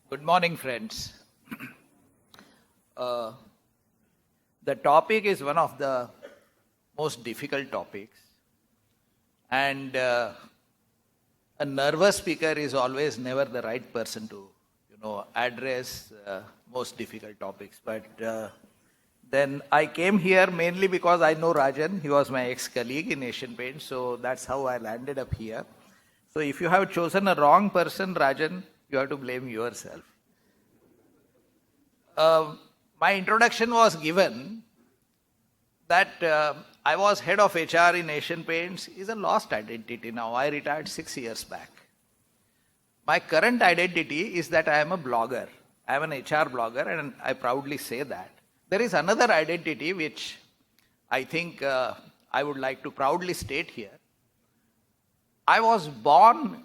Good morning, friends. Uh, the topic is one of the most difficult topics, and a nervous speaker is always never the right person to, address most difficult topics. But then I came here mainly because I know Rajan. He was my ex-colleague in Asian Paints, so that's how I landed up here. So if you have chosen a wrong person, Rajan, you have to blame yourself. My introduction was given that I was head of HR in Asian Paints is a lost identity now. I retired 6 years back. My current identity is that I am a blogger. I am an HR blogger and I proudly say that. There is another identity which I think I would like to proudly state here. I was born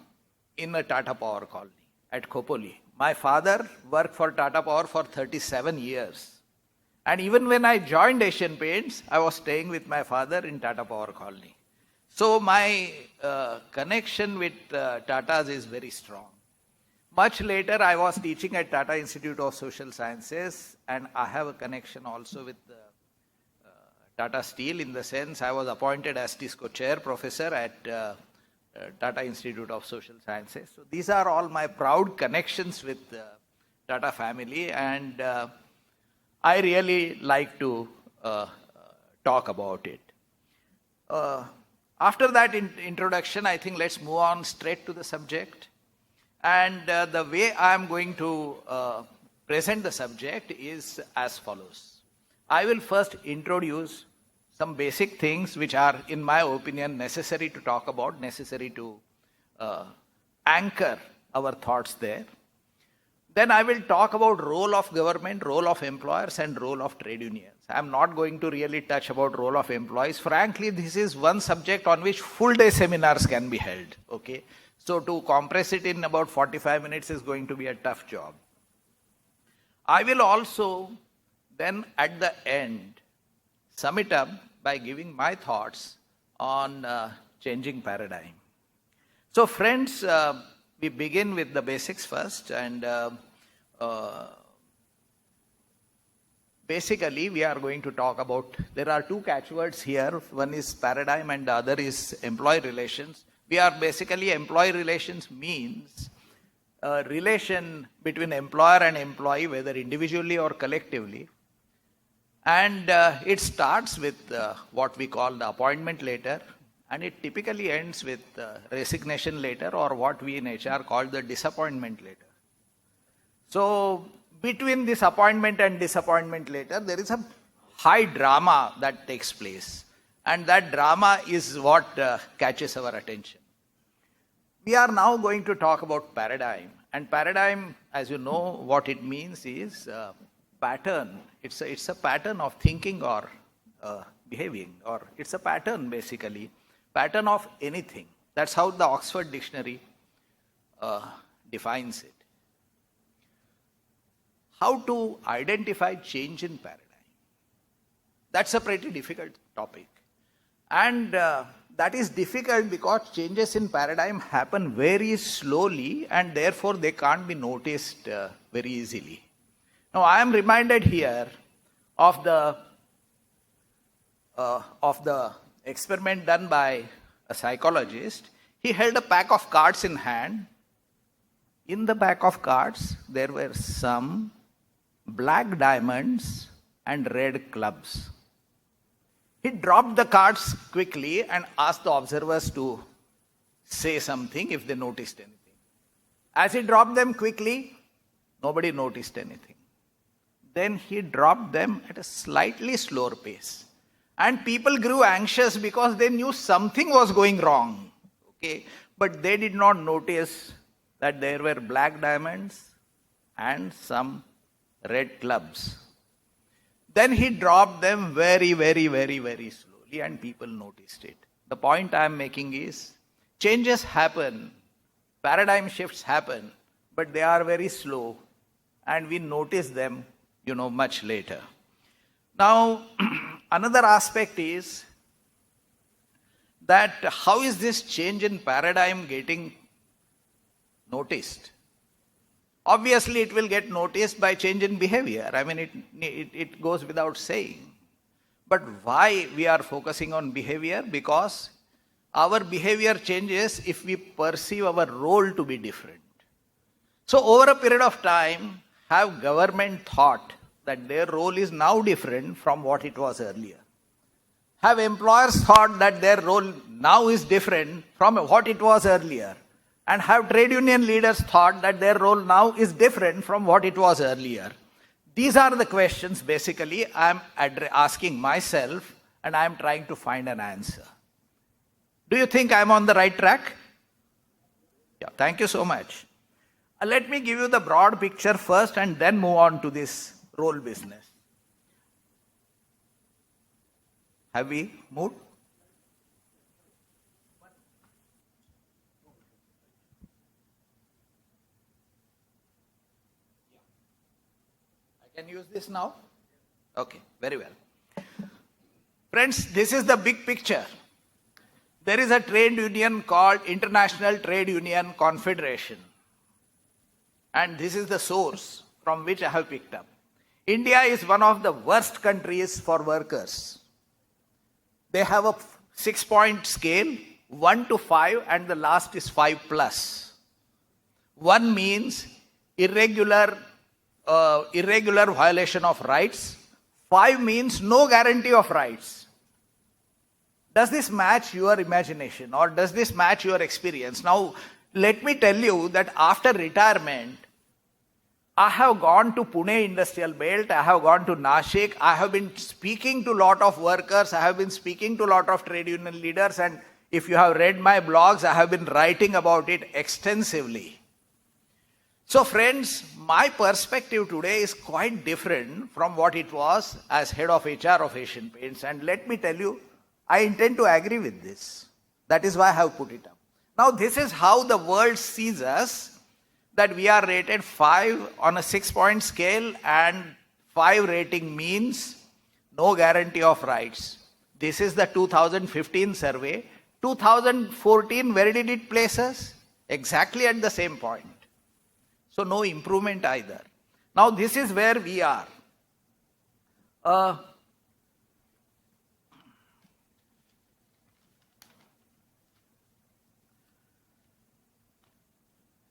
in a Tata Power colony at Khopoli. My father worked for Tata Power for 37 years. And even when I joined Asian Paints, I was staying with my father in Tata Power colony. So my connection with Tatas is very strong. Much later, I was teaching at Tata Institute of Social Sciences, and I have a connection also with Tata Steel in the sense I was appointed as TISCO chair professor at Tata Institute of Social Sciences. So these are all my proud connections with Tata family, and I really like to talk about it. After that introduction, I think let's move on straight to the subject. And the way I am going to present the subject is as follows. I will first introduce some basic things which are, in my opinion, necessary to talk about, necessary to anchor our thoughts there. Then I will talk about role of government, role of employers, and role of trade unions. I am not going to really touch about role of employees. Frankly, this is one subject on which full day seminars can be held. Okay, so to compress it in about 45 minutes is going to be a tough job. I will also then at the end sum it up by giving my thoughts on changing paradigm. So friends, we begin with the basics first, and basically we are going to talk about, there are two catchwords here. One is paradigm and the other is employee relations. We are basically, employee relations means a relation between employer and employee, whether individually or collectively. And it starts with what we call the appointment letter, and it typically ends with resignation letter, or what we in HR call the disappointment letter. So between this appointment and disappointment letter, there is a high drama that takes place, and that drama is what catches our attention. We are now going to talk about paradigm, and paradigm, as you know, what it means is pattern. It's a pattern of thinking or behaving, or it's a pattern basically, pattern of anything. That's how the Oxford Dictionary defines it. How to identify change in paradigm? That's a pretty difficult topic, and that is difficult because changes in paradigm happen very slowly, and therefore they can't be noticed very easily. Now, I am reminded here of the experiment done by a psychologist. He held a pack of cards in hand. In the pack of cards, there were some black diamonds and red clubs. He dropped the cards quickly and asked the observers to say something if they noticed anything. As he dropped them quickly, nobody noticed anything. Then he dropped them at a slightly slower pace. And people grew anxious because they knew something was going wrong. Okay? But they did not notice that there were black diamonds and some red clubs. Then he dropped them very, very, very, very slowly, and people noticed it. The point I am making is, changes happen, paradigm shifts happen, but they are very slow, and we notice them much later. Now, another aspect is that how is this change in paradigm getting noticed? obviously it will get noticed by change in behavior. I mean, it goes without saying. But why we are focusing on behavior? Because our behavior changes if we perceive our role to be different. So over a period of time, have government thought that their role is now different from what it was earlier? Have employers thought that their role now is different from what it was earlier? And have trade union leaders thought that their role now is different from what it was earlier? These are the questions basically I am asking myself, and I am trying to find an answer. Do you think I am on the right track? Yeah, thank you so much. Let me give you the broad picture first and then move on to this role business. Have we moved? I can use this now? Okay, very well. Friends, this is the big picture. There is a trade union called International Trade Union Confederation. And this is the source from which I have picked up. India is one of the worst countries for workers. They have a 6-point scale, 1 to 5, and the last is 5 plus. 1 means irregular violation of rights. 5 means no guarantee of rights. Does this match your imagination, or does this match your experience? Now, let me tell you that after retirement, I have gone to Pune Industrial Belt, I have gone to Nashik, I have been speaking to a lot of workers, I have been speaking to a lot of trade union leaders, and if you have read my blogs, I have been writing about it extensively. So friends, my perspective today is quite different from what it was as head of HR of Asian Paints, and let me tell you, I intend to agree with this. That is why I have put it up. Now this is how the world sees us, that we are rated 5 on a 6-point scale, and 5 rating means no guarantee of rights. This is the 2015 survey. 2014, where did it place us? Exactly at the same point. So no improvement either. Now this is where we are.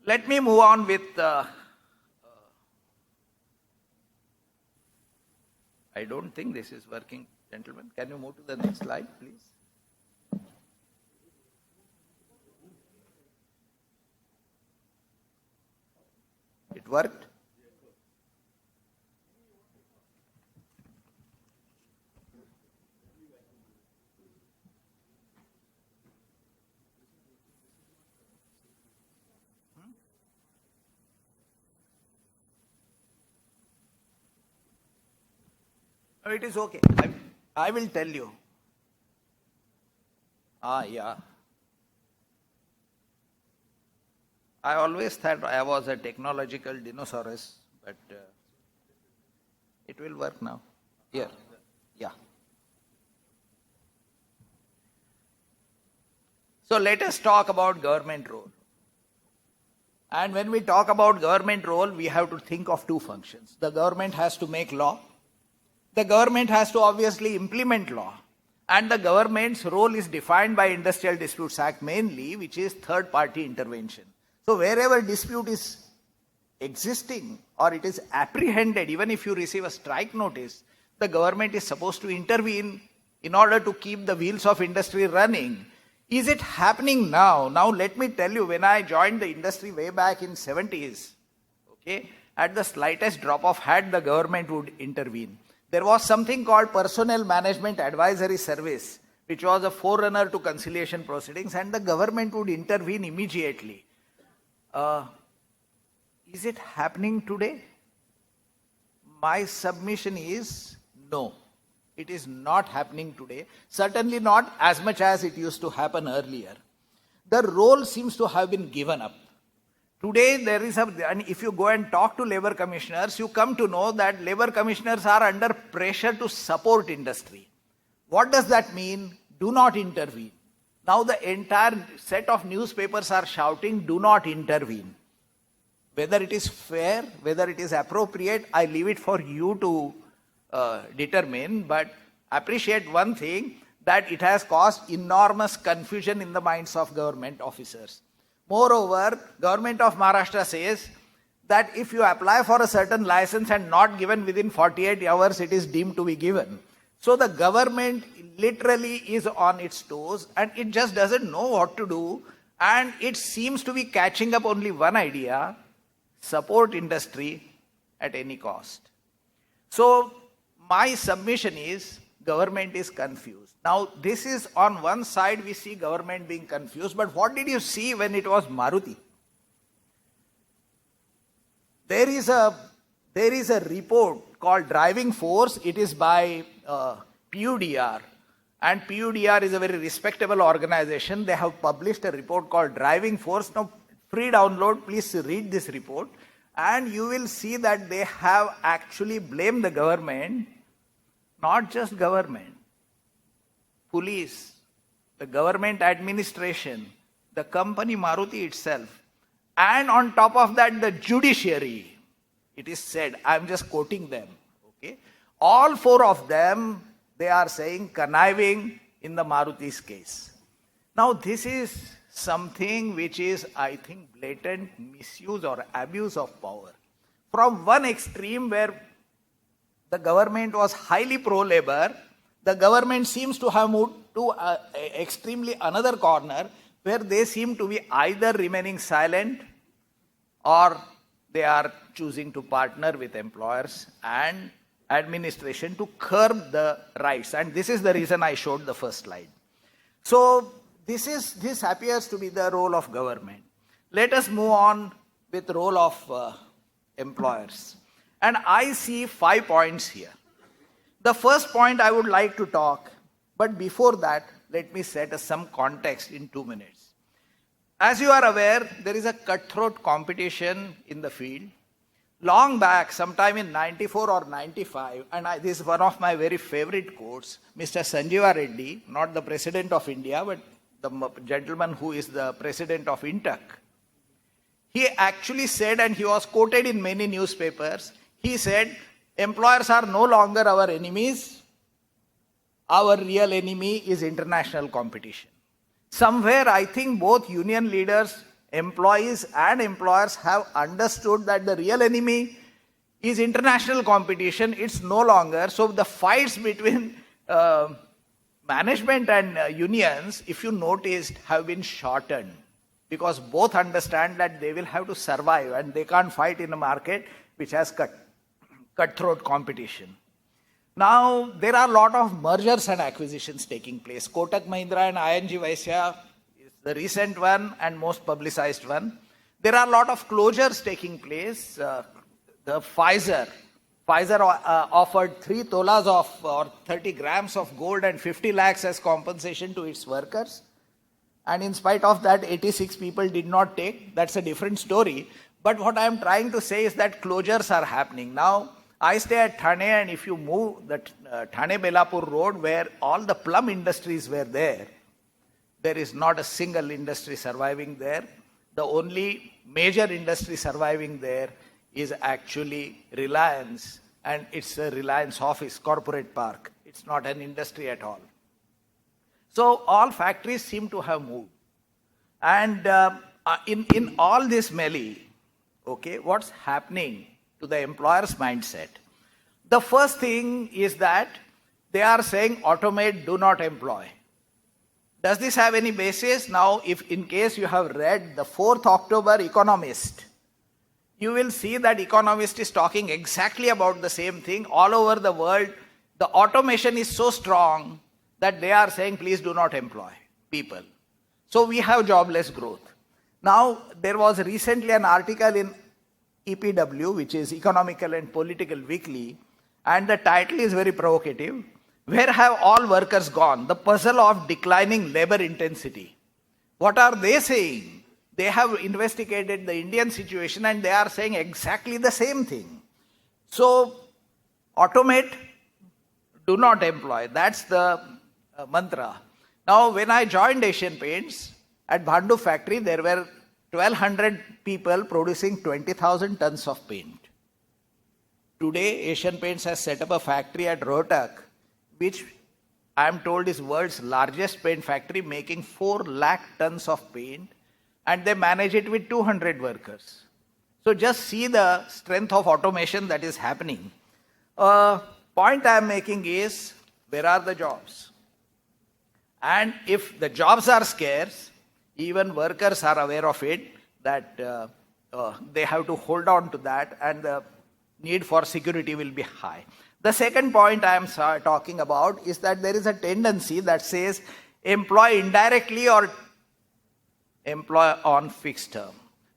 Let me move on with, I don't think this is working, gentlemen. Can you move to the next slide, please? It worked? No, it is okay. I will tell you. Yeah. I always thought I was a technological dinosaurus, but it will work now. Here. Yeah. So let us talk about government role. And when we talk about government role, we have to think of 2 functions. The government has to make law. The government has to obviously implement law. And the government's role is defined by Industrial Disputes Act mainly, which is third-party intervention. So wherever dispute is existing or it is apprehended, even if you receive a strike notice, the government is supposed to intervene in order to keep the wheels of industry running. Is it happening now? Now let me tell you, when I joined the industry way back in 70s, okay, at the slightest drop of hat, the government would intervene. There was something called Personnel Management Advisory Service, which was a forerunner to conciliation proceedings, and the government would intervene immediately. Is it happening today? My submission is no. It is not happening today. Certainly not as much as it used to happen earlier. The role seems to have been given up. Today there is and if you go and talk to labor commissioners, you come to know that labor commissioners are under pressure to support industry. What does that mean? Do not intervene. Now the entire set of newspapers are shouting, do not intervene. Whether it is fair, whether it is appropriate, I leave it for you to determine. But appreciate one thing, that it has caused enormous confusion in the minds of government officers. Moreover, government of Maharashtra says that if you apply for a certain license and not given within 48 hours, it is deemed to be given. So the government literally is on its toes and it just doesn't know what to do, and it seems to be catching up only one idea: support industry at any cost. So my submission is, government is confused. Now this is, on one side we see government being confused, but what did you see when it was Maruti? There is a report called Driving Force. It is by PUDR, and PUDR is a very respectable organization. They have published a report called Driving Force. Now, free download, please read this report, and you will see that they have actually blamed the government, not just government, police, the government administration, the company Maruti itself, and on top of that the judiciary. It is said, I am just quoting them, okay? All four of them, they are saying conniving in the Maruti's case. Now this is something which is, I think, blatant misuse or abuse of power. From one extreme where the government was highly pro-labor, the government seems to have moved to extremely another corner where they seem to be either remaining silent or they are choosing to partner with employers and administration to curb the rights. And this is the reason I showed the first slide. So this appears to be the role of government. Let us move on with the role of employers. And I see 5 points here. The first point I would like to talk, but before that, let me set some context in 2 minutes. As you are aware, there is a cutthroat competition in the field. Long back, sometime in 94 or 95, and this is one of my very favorite quotes, Mr. Sanjeeva Reddy, not the President of India, but the gentleman who is the President of Intuck, he actually said, and he was quoted in many newspapers, he said, employers are no longer our enemies, our real enemy is international competition. Somewhere I think both union leaders, employees and employers have understood that the real enemy is international competition. It's no longer. So the fights between management and unions, if you noticed, have been shortened, because both understand that they will have to survive and they can't fight in a market which has cutthroat competition. Now, there are a lot of mergers and acquisitions taking place. Kotak Mahindra and ING Vaisya is the recent one and most publicized one. There are a lot of closures taking place. The Pfizer offered 3 tolas of or 30 grams of gold and 50 lakhs as compensation to its workers. And in spite of that, 86 people did not take. That's a different story. But what I am trying to say is that closures are happening. Now, I stay at Thane, and if you move the Thane-Belapur road where all the plum industries were there is not a single industry surviving there. The only major industry surviving there is actually Reliance, and it's a Reliance office, corporate park. It's not an industry at all. So all factories seem to have moved. And in all this melee, okay, what's happening to the employer's mindset? The first thing is that they are saying automate, do not employ. Does this have any basis? Now, if in case you have read the 4th October Economist, you will see that Economist is talking exactly about the same thing. All over the world, the automation is so strong that they are saying, please do not employ people. So we have jobless growth. Now, there was recently an article in EPW, which is Economical and Political Weekly, and the title is very provocative. Where have all workers gone? The puzzle of declining labor intensity. What are they saying? They have investigated the Indian situation and they are saying exactly the same thing. So, automate, do not employ. That's the mantra. Now, when I joined Asian Paints, at Bhandup factory, there were 1,200 people producing 20,000 tons of paint. Today, Asian Paints has set up a factory at Rohtak, which I am told is world's largest paint factory, making 4 lakh tons of paint, and they manage it with 200 workers. So just see the strength of automation that is happening. Point I am making is, where are the jobs? And if the jobs are scarce, even workers are aware of it, that they have to hold on to that, and the need for security will be high. The second point I am talking about is that there is a tendency that says employ indirectly or employ on fixed term.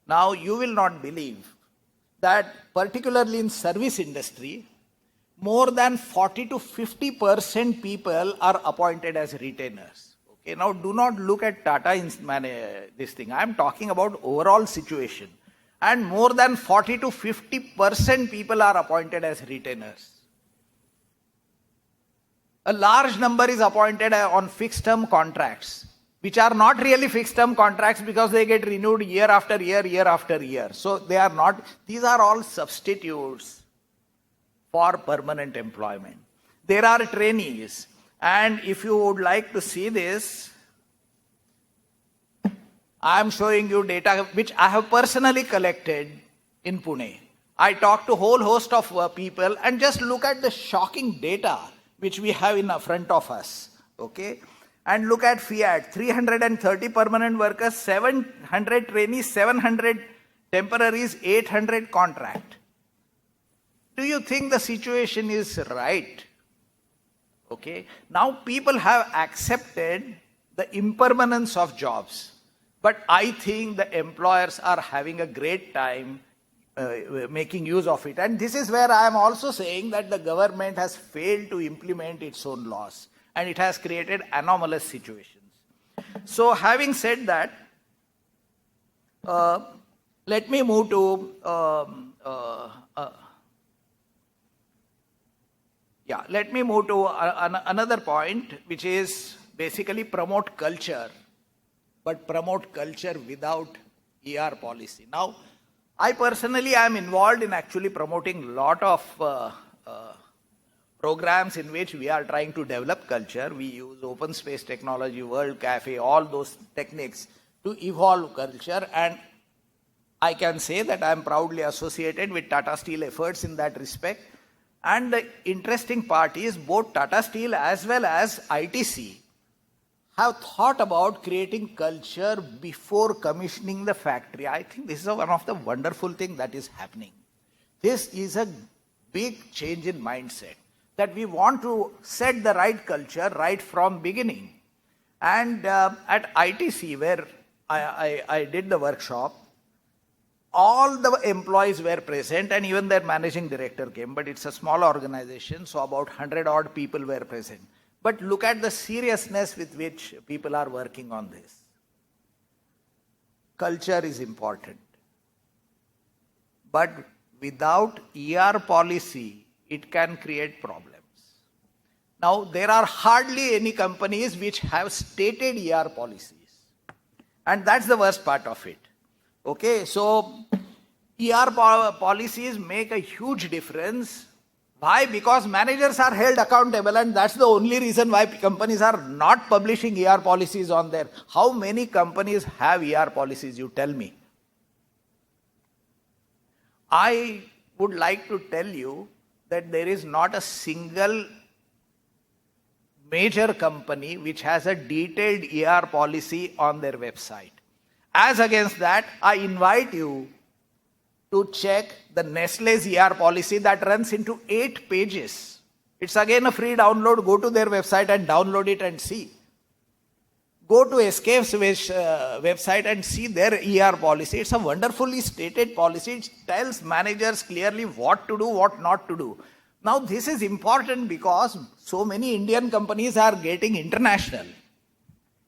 Now you will not believe that particularly in service industry, more than 40 to 50% people are appointed as retainers. Okay, now do not look at Tata this thing. I am talking about overall situation. And more than 40 to 50% people are appointed as retainers. A large number is appointed on fixed term contracts, which are not really fixed term contracts because they get renewed year after year, year after year. So they are not, these are all substitutes for permanent employment. There are trainees, and if you would like to see this, I am showing you data which I have personally collected in Pune. I talked to a whole host of people, and just look at the shocking data which we have in front of us. Okay? And look at Fiat, 330 permanent workers, 700 trainees, 700 temporaries, 800 contract. Do you think the situation is right? Okay? Now people have accepted the impermanence of jobs. But I think the employers are having a great time making use of it. And this is where I am also saying that the government has failed to implement its own laws. And it has created anomalous situations. So having said that, let me move to another point, which is basically promote culture, but promote culture without ER policy. Now, I personally am involved in actually promoting a lot of programs in which we are trying to develop culture. We use open space technology, World Cafe, all those techniques to evolve culture, and I can say that I am proudly associated with Tata Steel efforts in that respect. And the interesting part is both Tata Steel as well as ITC have thought about creating culture before commissioning the factory. I think this is one of the wonderful things that is happening. This is a big change in mindset, that we want to set the right culture right from beginning. And at ITC, where I did the workshop, all the employees were present, and even their managing director came, but it's a small organization, so about 100 odd people were present. But look at the seriousness with which people are working on this. Culture is important. But without ER policy, it can create problems. Now, there are hardly any companies which have stated ER policies. And that's the worst part of it. Okay, so ER policies make a huge difference. Why? Because managers are held accountable, and that's the only reason why companies are not publishing ER policies on there. How many companies have ER policies, you tell me? I would like to tell you that there is not a single major company which has a detailed ER policy on their website. As against that, I invite you to check the Nestle's ER policy that runs into 8 pages. It's again a free download. Go to their website and download it and see. Go to SKF's website and see their ER policy. It's a wonderfully stated policy. It tells managers clearly what to do, what not to do. Now this is important because so many Indian companies are getting international.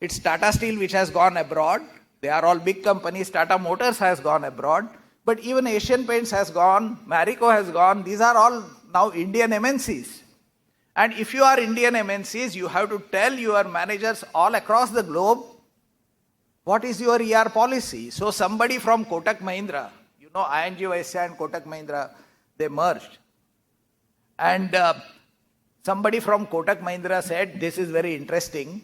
It's Tata Steel which has gone abroad. They are all big companies. Tata Motors has gone abroad. But even Asian Paints has gone, Marico has gone. These are all now Indian MNCs. And if you are Indian MNCs, you have to tell your managers all across the globe what is your ER policy? So somebody from Kotak Mahindra, you know, ING Vysya and Kotak Mahindra, they merged. And somebody from Kotak Mahindra said, this is very interesting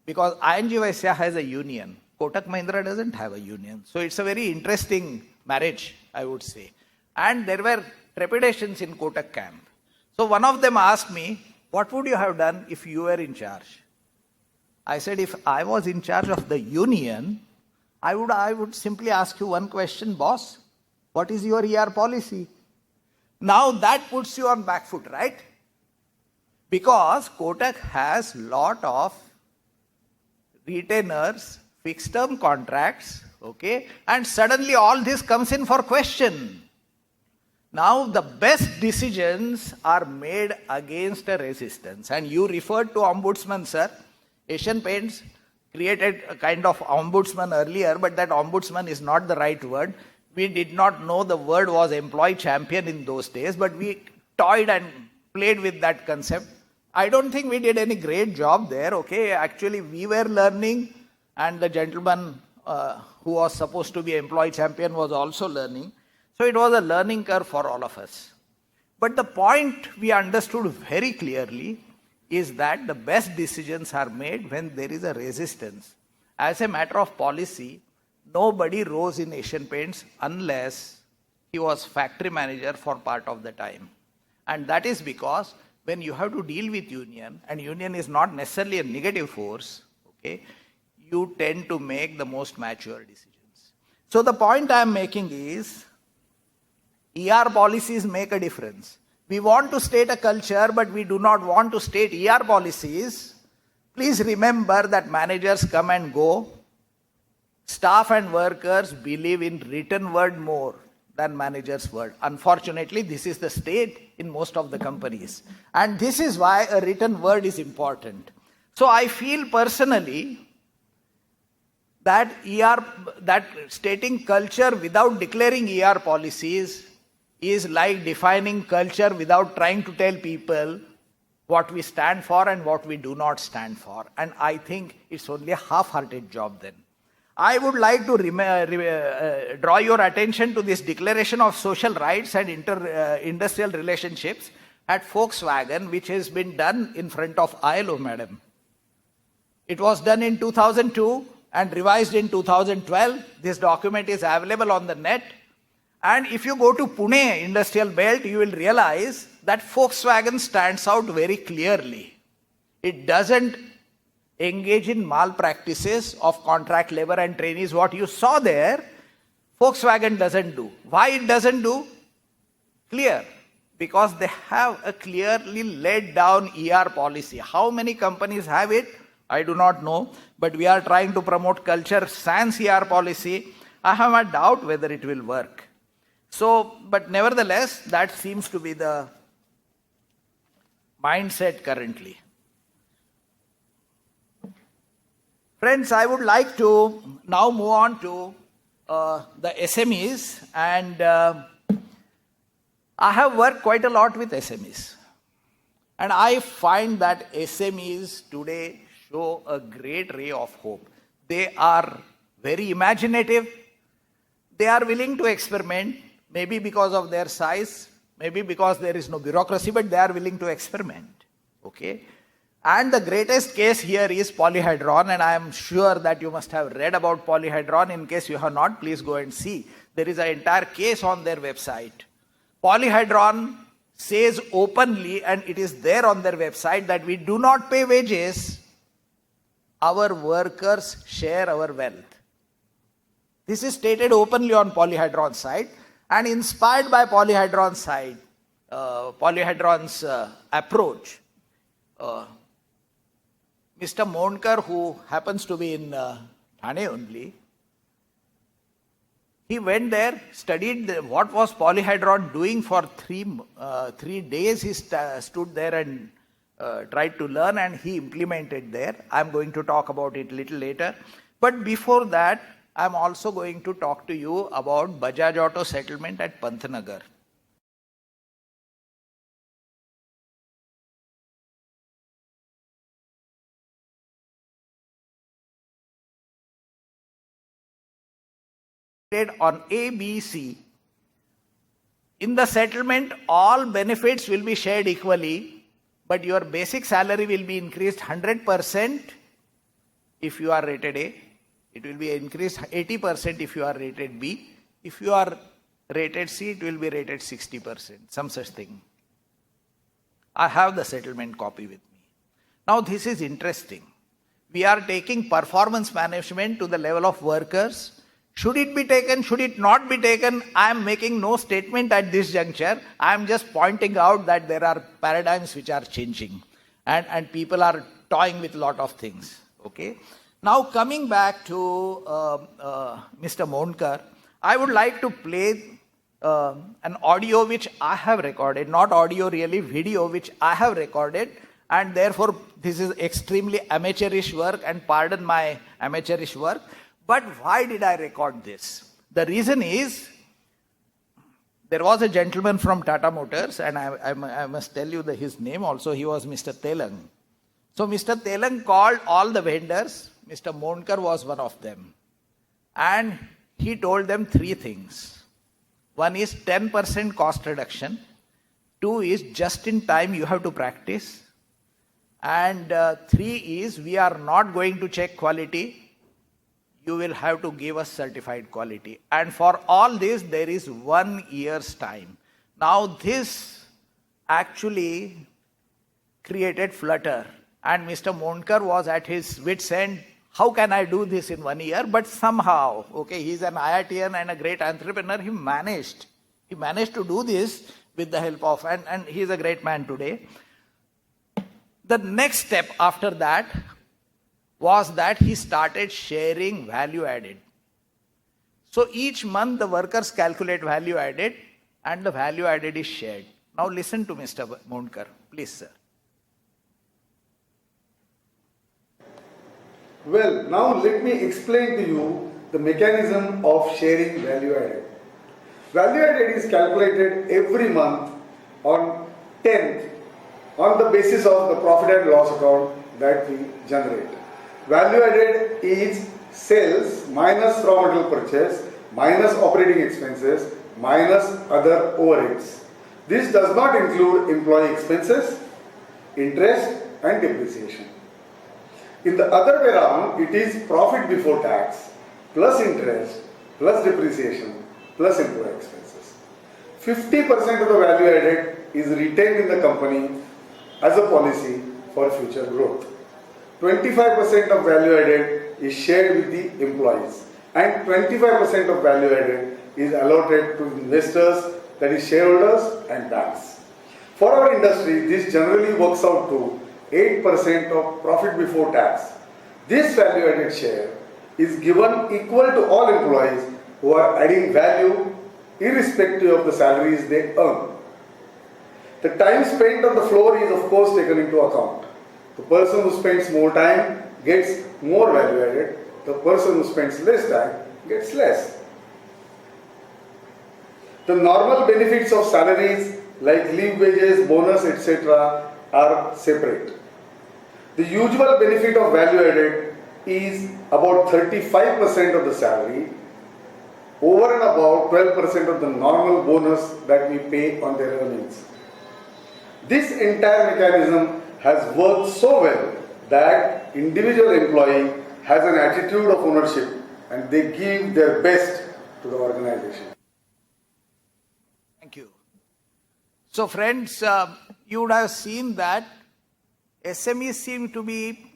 because ING Vysya has a union. Kotak Mahindra doesn't have a union. So it's a very interesting marriage, I would say. And there were trepidations in Kotak camp. So one of them asked me, what would you have done if you were in charge? I said, if I was in charge of the union, I would simply ask you one question, boss. What is your ER policy? Now that puts you on back foot, right? Because Kotak has lot of retainers, fixed term contracts, okay? And suddenly all this comes in for question. Now the best decisions are made against a resistance. And you referred to ombudsman, sir. Asian Paints created a kind of ombudsman earlier, but that ombudsman is not the right word. We did not know the word was employee champion in those days, but we toyed and played with that concept. I don't think we did any great job there, okay? Actually, we were learning, and the gentleman who was supposed to be employee champion was also learning. So it was a learning curve for all of us. But the point we understood very clearly is that the best decisions are made when there is a resistance. As a matter of policy, nobody rose in Asian Paints unless he was factory manager for part of the time. And that is because when you have to deal with union, and union is not necessarily a negative force, okay, you tend to make the most mature decisions. So the point I am making is, ER policies make a difference. We want to state a culture, but we do not want to state ER policies. Please remember that managers come and go. Staff and workers believe in written word more than manager's word. Unfortunately, this is the state in most of the companies. And this is why a written word is important. So I feel personally that stating culture without declaring ER policies is like defining culture without trying to tell people what we stand for and what we do not stand for. And I think it's only a half-hearted job then. I would like to draw your attention to this Declaration of Social Rights and Industrial Relationships at Volkswagen, which has been done in front of ILO, madam. It was done in 2002 and revised in 2012. This document is available on the net. And if you go to Pune Industrial Belt, you will realize that Volkswagen stands out very clearly. It doesn't engage in malpractices of contract labor and trainees. What you saw there, Volkswagen doesn't do. Why it doesn't do? Clear. Because they have a clearly laid down ER policy. How many companies have it? I do not know. But we are trying to promote culture sans ER policy. I have a doubt whether it will work. So, but nevertheless, that seems to be the mindset currently. Friends, I would like to now move on to the SMEs, and I have worked quite a lot with SMEs. And I find that SMEs today show a great ray of hope. They are very imaginative. They are willing to experiment. Maybe because of their size, maybe because there is no bureaucracy, but they are willing to experiment. Okay? And the greatest case here is Polyhedron, and I am sure that you must have read about Polyhedron. In case you have not, please go and see. There is an entire case on their website. Polyhedron says openly, and it is there on their website, that we do not pay wages. Our workers share our wealth. This is stated openly on Polyhedron's site. And inspired by Polyhedron's side, Polyhedron's approach, Mr. Mondkar, who happens to be in Thane only, he went there, studied what was Polyhedron doing for 3 days. He stood there and tried to learn, and he implemented there. I'm going to talk about it a little later. But before that, I'm also going to talk to you about Bajaj Auto settlement at Pantnagar. rated on A, B, C, in the settlement, all benefits will be shared equally, but your basic salary will be increased 100% if you are rated A. It will be increased 80% if you are rated B. If you are rated C, it will be rated 60%, some such thing. I have the settlement copy with me. Now this is interesting. We are taking performance management to the level of workers. Should it be taken? Should it not be taken? I am making no statement at this juncture. I am just pointing out that there are paradigms which are changing and people are toying with a lot of things. Okay. Now coming back to Mr. Monkar, I would like to play an audio which I have recorded, not audio really, video which I have recorded, and therefore this is extremely amateurish work, and pardon my amateurish work. But why did I record this? The reason is, there was a gentleman from Tata Motors, and I must tell you his name also. He was Mr. Telang. So Mr. Telang called all the vendors. Mr. Monkar was one of them. And he told them three things. One is 10% cost reduction. Two is just in time you have to practice. And three is we are not going to check quality. You will have to give us certified quality. And for all this, there is 1 year's time. Now this actually created flutter. And Mr. Monkar was at his wit's end. How can I do this in 1 year? But somehow, okay, he's an IITian and a great entrepreneur. He managed to do this with the help of, and he's a great man today. The next step after that was that he started sharing value added. So each month the workers calculate value added and the value added is shared. Now listen to Mr. Monkar, please sir. Well, now let me explain to you the mechanism of sharing value added. Value added is calculated every month on 10th on the basis of the profit and loss account that we generate. Value added is sales minus raw material purchase minus operating expenses minus other overheads. This does not include employee expenses, interest and depreciation. In the other way around, it is profit before tax plus interest plus depreciation plus employee expenses. 50% of the value added is retained in the company as a policy for future growth. 25% of value added is shared with the employees and 25% of value added is allotted to investors, that is shareholders and banks. For our industry, this generally works out to 8% of profit before tax. This value added share is given equal to all employees who are adding value irrespective of the salaries they earn. The time spent on the floor is of course taken into account. The person who spends more time gets more value added. The person who spends less time gets less. The normal benefits of salaries like leave wages, bonus, etc. are separate. The usual benefit of value added is about 35% of the salary over and above 12% of the normal bonus that we pay on their earnings. This entire mechanism has worked so well that individual employee has an attitude of ownership and they give their best to the organization. Thank you. So friends, you would have seen that SMEs seem to be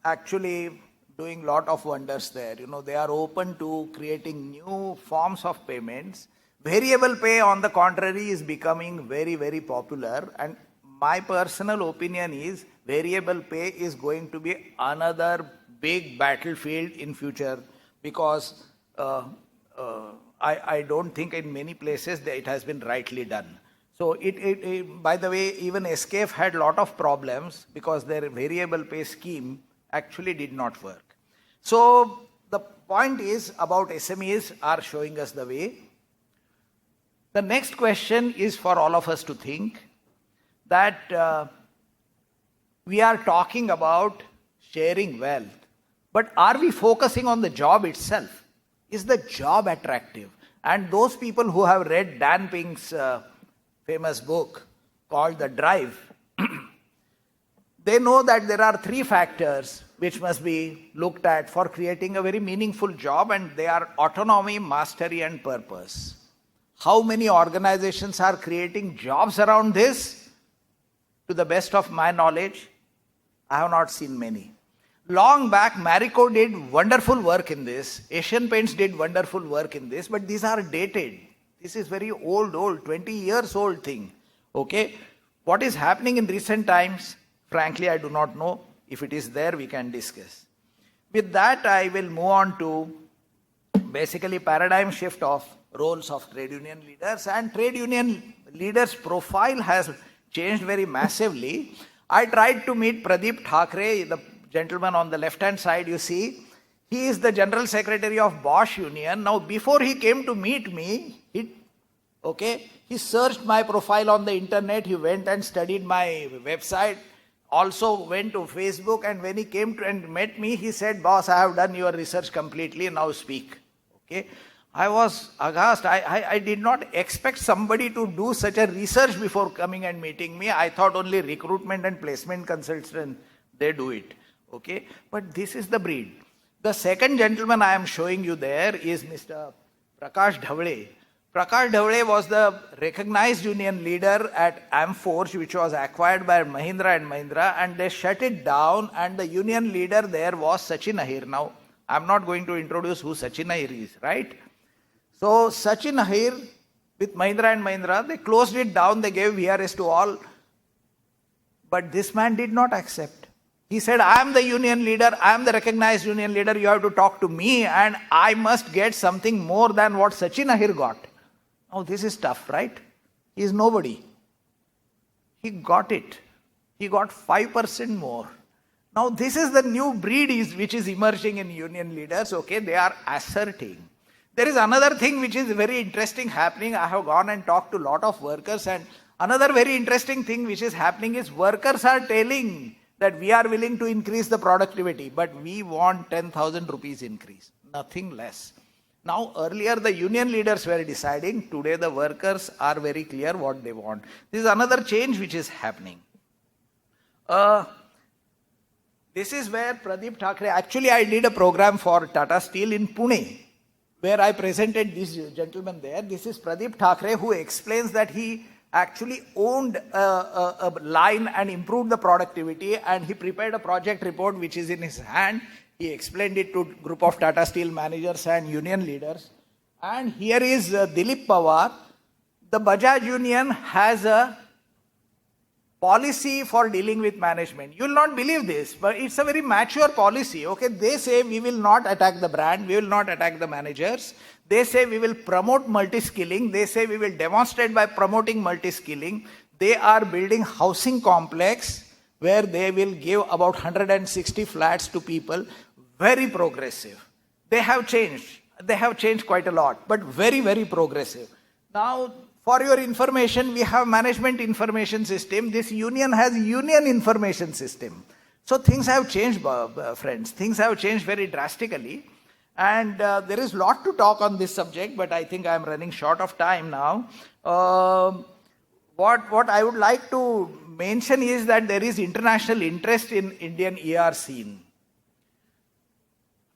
actually doing lot of wonders there. You know, they are open to creating new forms of payments. Variable pay, on the contrary, is becoming very, very popular. And my personal opinion is variable pay is going to be another big battlefield in future, because I don't think in many places that it has been rightly done. So by the way, even SKF had a lot of problems because their variable pay scheme actually did not work. So the point is about SMEs are showing us the way. The next question is for all of us to think that we are talking about sharing wealth, but are we focusing on the job itself? Is the job attractive? And those people who have read Dan Pink's famous book called The Drive, they know that there are three factors which must be looked at for creating a very meaningful job, and they are autonomy, mastery, and purpose. How many organizations are creating jobs around this? To the best of my knowledge, I have not seen many. Long back, Marico did wonderful work in this. Asian Paints did wonderful work in this, but these are dated. This is very old, 20 years old thing. Okay? What is happening in recent times? Frankly, I do not know. If it is there, we can discuss. With that, I will move on to basically paradigm shift of roles of trade union leaders, and trade union leaders' profile has changed very massively. I tried to meet Pradeep Thakre, the gentleman on the left hand side, you see. He is the general secretary of Bosch Union. Now, before he came to meet me, he searched my profile on the internet, he went and studied my website, also went to Facebook, and when he came to and met me, he said, "Boss, I have done your research completely, now speak." Okay. I was aghast. I did not expect somebody to do such a research before coming and meeting me. I thought only recruitment and placement consultants, they do it. Okay. But this is the breed. The second gentleman I am showing you there is Mr. Prakash Dhavle. Prakash Dhavle was the recognized union leader at Amforge, which was acquired by Mahindra and Mahindra, and they shut it down, and the union leader there was Sachin Ahir. Now, I'm not going to introduce who Sachin Ahir is, right? So, Sachin Ahir with Mahindra and Mahindra, they closed it down, they gave VRS to all, but this man did not accept. He said, "I am the union leader, I am the recognized union leader, you have to talk to me, and I must get something more than what Sachin Ahir got." Now, this is tough, right? He is nobody. He got it. He got 5% more. Now, this is the new breed which is emerging in union leaders. Okay, they are asserting. There is another thing which is very interesting happening. I have gone and talked to a lot of workers, and another very interesting thing which is happening is workers are telling that we are willing to increase the productivity, but we want 10,000 rupees increase, nothing less. Now, earlier the union leaders were deciding, today the workers are very clear what they want. This is another change which is happening. This is where Pradeep Thakre, actually I did a program for Tata Steel in Pune, where I presented this gentleman there. This is Pradeep Thakre, who explains that he actually owned a line and improved the productivity, and he prepared a project report which is in his hand. He explained it to a group of Tata Steel managers and union leaders. And here is Dilip Pawar. The Bajaj Union has a policy for dealing with management. You will not believe this, but it's a very mature policy. Okay, they say we will not attack the brand, we will not attack the managers. They say we will promote multi-skilling. They say we will demonstrate by promoting multi-skilling. They are building housing complex where they will give about 160 flats to people. Very progressive. They have changed. They have changed quite a lot, but very, very progressive. Now, for your information, we have management information system. This union has union information system. So things have changed, friends. Things have changed very drastically. And there is a lot to talk on this subject, but I think I am running short of time now. What I would like to mention is that there is international interest in Indian ER scene.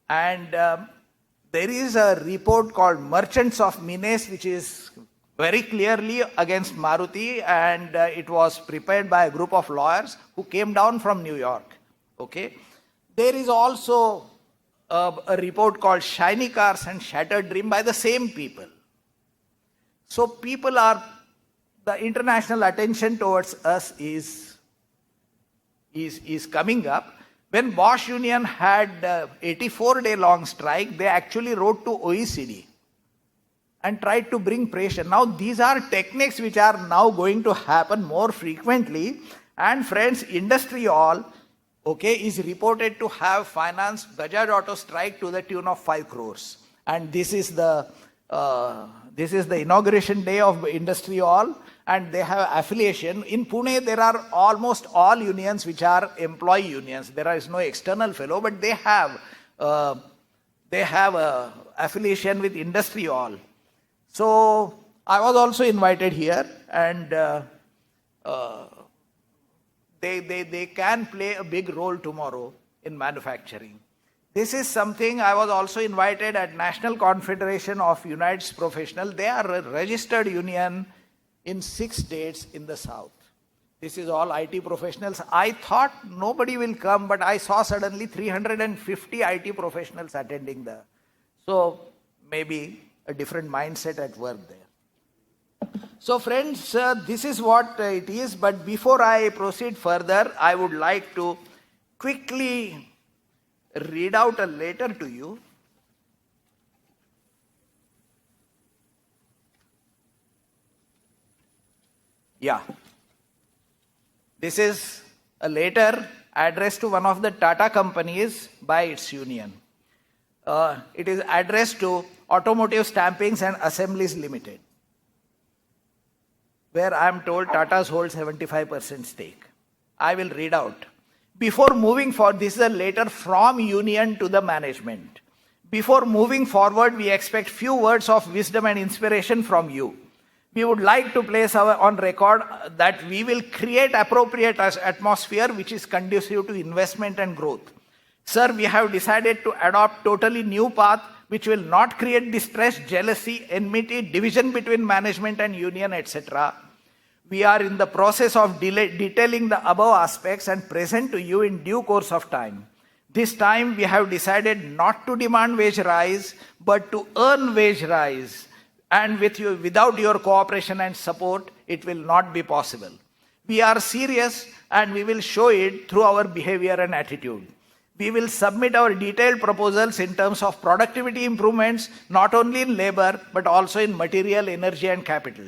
And there is a report called Merchants of Mines, which is very clearly against Maruti, and it was prepared by a group of lawyers who came down from New York. Okay. There is also a report called Shiny Cars and Shattered Dream by the same people. So the international attention towards us is coming up. When Bosch Union had 84-day long strike, they actually wrote to OECD and tried to bring pressure. Now, these are techniques which are now going to happen more frequently. And friends, Industry All, okay, is reported to have financed Bajaj Auto strike to the tune of 5 crores. And this is the inauguration day of Industry All, and they have affiliation. In Pune, there are almost all unions which are employee unions. There is no external fellow, but they have they have a affiliation with industry all. So I was also invited here, and they can play a big role tomorrow in manufacturing. This is something I was also invited at National Confederation of United Professionals. They are a registered union in 6 states in the south. This is all IT professionals. I thought nobody will come, but I saw suddenly 350 IT professionals attending there. So maybe a different mindset at work there. So friends, this is what it is. But before I proceed further, I would like to quickly read out a letter to you. Yeah. This is a letter addressed to one of the Tata companies by its union. It is addressed to Automotive Stampings and Assemblies Limited, where I am told Tata's hold 75% stake. I will read out. Before moving forward, this is a letter from union to the management. Before moving forward, we expect few words of wisdom and inspiration from you. We would like to place on record that we will create appropriate atmosphere which is conducive to investment and growth. Sir, we have decided to adopt totally new path which will not create distress, jealousy, enmity, division between management and union, etc. We are in the process of detailing the above aspects and present to you in due course of time. This time we have decided not to demand wage rise, but to earn wage rise. And without your cooperation and support, it will not be possible. We are serious and we will show it through our behavior and attitude. We will submit our detailed proposals in terms of productivity improvements, not only in labor, but also in material, energy and capital.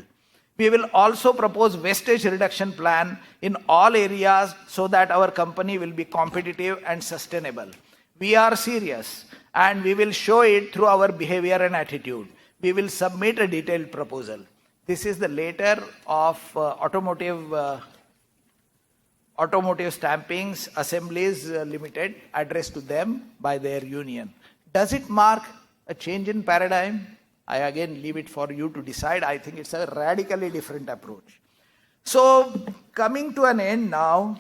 We will also propose wastage reduction plan in all areas so that our company will be competitive and sustainable. We are serious and we will show it through our behavior and attitude. We will submit a detailed proposal. This is the letter of Automotive Stampings Assemblies Limited addressed to them by their union. Does it mark a change in paradigm? I again leave it for you to decide. I think it's a radically different approach. So coming to an end now,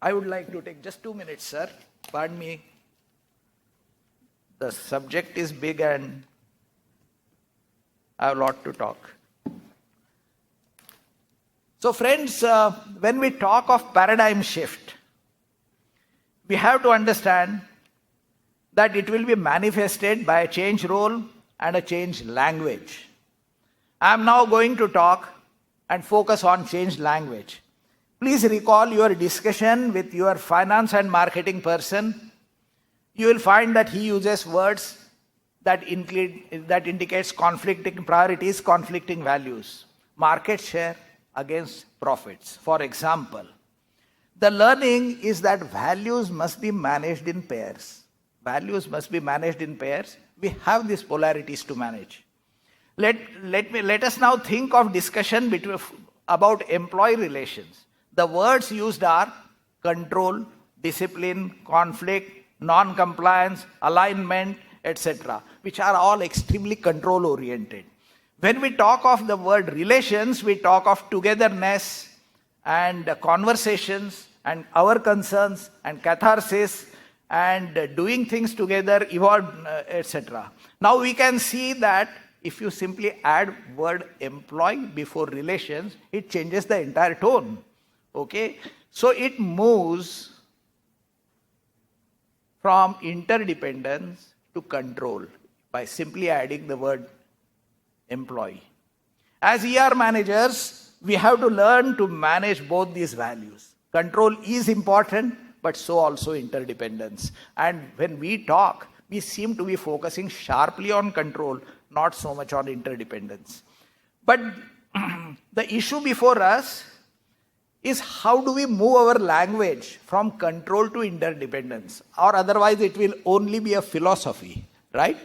I would like to take just 2 minutes, sir. Pardon me. The subject is big and I have a lot to talk. So friends, when we talk of paradigm shift, we have to understand that it will be manifested by a change role and a change language. I am now going to talk and focus on change language. Please recall your discussion with your finance and marketing person. You will find that he uses words that indicates conflicting priorities, conflicting values. Market share against profits. For example, the learning is that values must be managed in pairs. Values must be managed in pairs. We have these polarities to manage. Let us now think of discussion about employee relations. The words used are control, discipline, conflict, non-compliance, alignment, etc., which are all extremely control oriented. When we talk of the word relations, we talk of togetherness and conversations and our concerns and catharsis and doing things together, evolve, etc. Now we can see that if you simply add word employee before relations, it changes the entire tone. Okay? So it moves from interdependence to control by simply adding the word employee. As ER managers, we have to learn to manage both these values. Control is important, but so also interdependence. And when we talk, we seem to be focusing sharply on control, not so much on interdependence. But the issue before us is how do we move our language from control to interdependence, or otherwise it will only be a philosophy, right?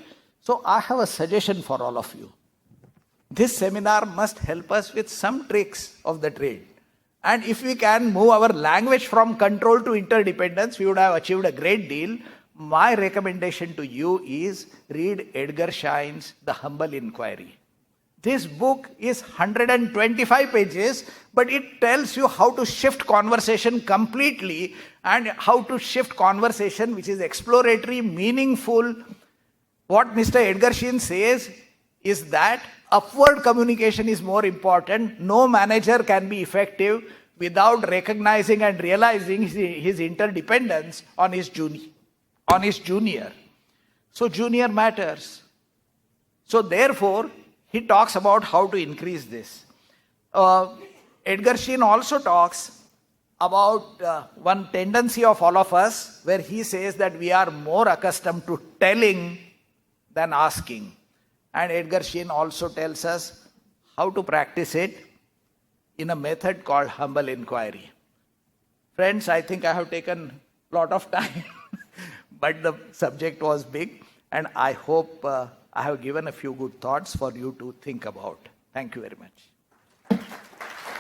So I have a suggestion for all of you. This seminar must help us with some tricks of the trade. And if we can move our language from control to interdependence, we would have achieved a great deal. my recommendation to you is read Edgar Schein's The Humble Inquiry. This book is 125 pages, but it tells you how to shift conversation completely and how to shift conversation which is exploratory, meaningful. What Mr. Edgar Schein says is that upward communication is more important. No manager can be effective without recognizing and realizing his interdependence on his junior. So junior matters. So therefore, he talks about how to increase this. Edgar Schein also talks about one tendency of all of us where he says that we are more accustomed to telling than asking. And Edgar Schein also tells us how to practice it in a method called humble inquiry. Friends, I think I have taken a lot of time, but the subject was big, and I hope I have given a few good thoughts for you to think about. Thank you very much.